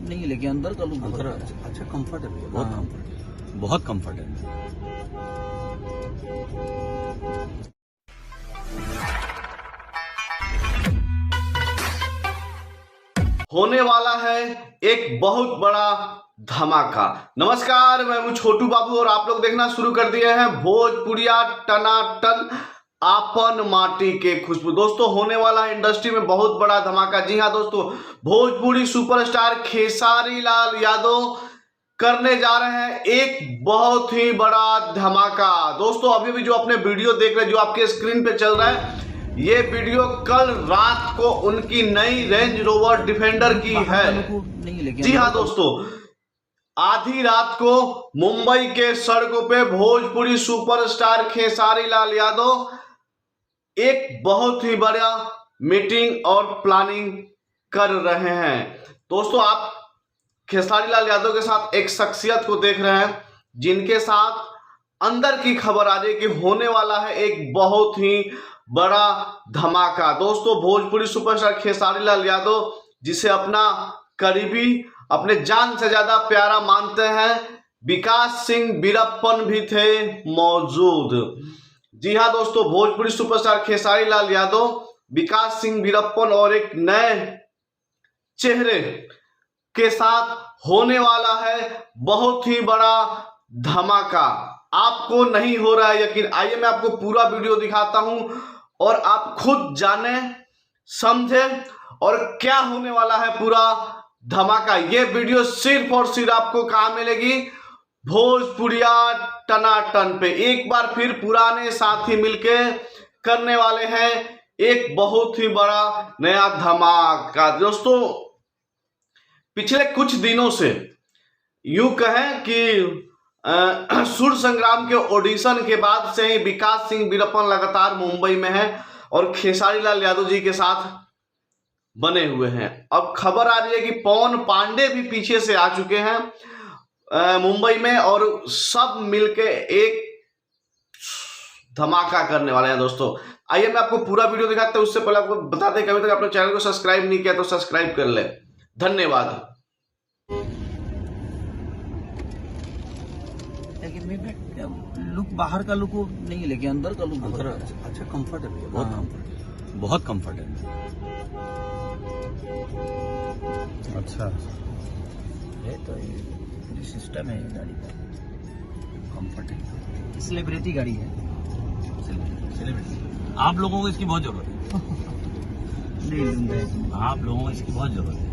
नहीं लेकिन अंदर का लुक अंदर अच्छा कंफर्टेबल है, बहुत कंफर्टेबल, बहुत कंफर्टेबल। होने वाला है एक बहुत बड़ा धमाका। नमस्कार, मैं हूं छोटू बाबू और आप लोग देखना शुरू कर दिए हैं भोजपुरिया टनाटन आपन माटी के खुशबू। दोस्तों, होने वाला है इंडस्ट्री में बहुत बड़ा धमाका। जी हां दोस्तों, भोजपुरी सुपरस्टार खेसारी लाल यादव करने जा रहे हैं एक बहुत ही बड़ा धमाका। दोस्तों, अभी भी जो अपने वीडियो देख रहे हैं, जो आपके स्क्रीन पे चल रहा है, ये वीडियो कल रात को उनकी नई रेंज रोवर डिफेंडर की है। जी हाँ दोस्तों, आधी रात को मुंबई के सड़कों पे भोजपुरी सुपरस्टार खेसारी लाल यादव एक बहुत ही बड़ा मीटिंग और प्लानिंग कर रहे हैं। दोस्तों, आप खेसारी लाल यादव के साथ एक शख्सियत को देख रहे हैं जिनके साथ अंदर की खबर आ रही है कि होने वाला है एक बहुत ही बड़ा धमाका। दोस्तों, भोजपुरी सुपरस्टार खेसारी लाल यादव, जिसे अपना करीबी, अपने जान से ज्यादा प्यारा मानते हैं, विकास सिंह वीरप्पन भी थे मौजूद। जी हां दोस्तों, भोजपुरी सुपरस्टार खेसारी लाल यादव, विकास सिंह वीरप्पन और एक नए चेहरे के साथ होने वाला है बहुत ही बड़ा धमाका। आपको नहीं हो रहा है यकीन? आइए मैं आपको पूरा वीडियो दिखाता हूं और आप खुद जाने समझे और क्या होने वाला है पूरा धमाका। ये वीडियो सिर्फ और सिर्फ आपको कहां मिलेगी? भोजपुरिया टनाटन पे। एक बार फिर पुराने साथी मिलके करने वाले हैं एक बहुत ही बड़ा नया धमाका। दोस्तों, पिछले कुछ दिनों से यूं कहें कि सुर संग्राम के ऑडिशन के बाद से ही विकास सिंह वीरप्पन लगातार मुंबई में है और खेसारी लाल यादव जी के साथ बने हुए हैं। अब खबर आ रही है कि पवन पांडे भी पीछे से आ चुके हैं मुंबई में और सब मिलके एक धमाका करने वाले हैं। दोस्तों, आइए मैं आपको पूरा वीडियो दिखाता हूं। उससे पहले आपको बता दें कि अभी तक अपने चैनल को सब्सक्राइब नहीं किया तो सब्सक्राइब कर ले। धन्यवाद। लुक बाहर का लुक नहीं लेकिन अंदर का लुक अंदर अच्छा कंफर्टेबल है, बहुत कंफर्टेबल, बहुत कंफर्टेबल। अच्छा, है तो ये सिस्टम है गाड़ी का। कंफर्टेबल सेलिब्रिटी गाड़ी है। सेलिब्रिटी। आप लोगों को इसकी बहुत जरूरत है। नहीं लूंगा इसमें। आप लोगों को इसकी बहुत जरूरत है।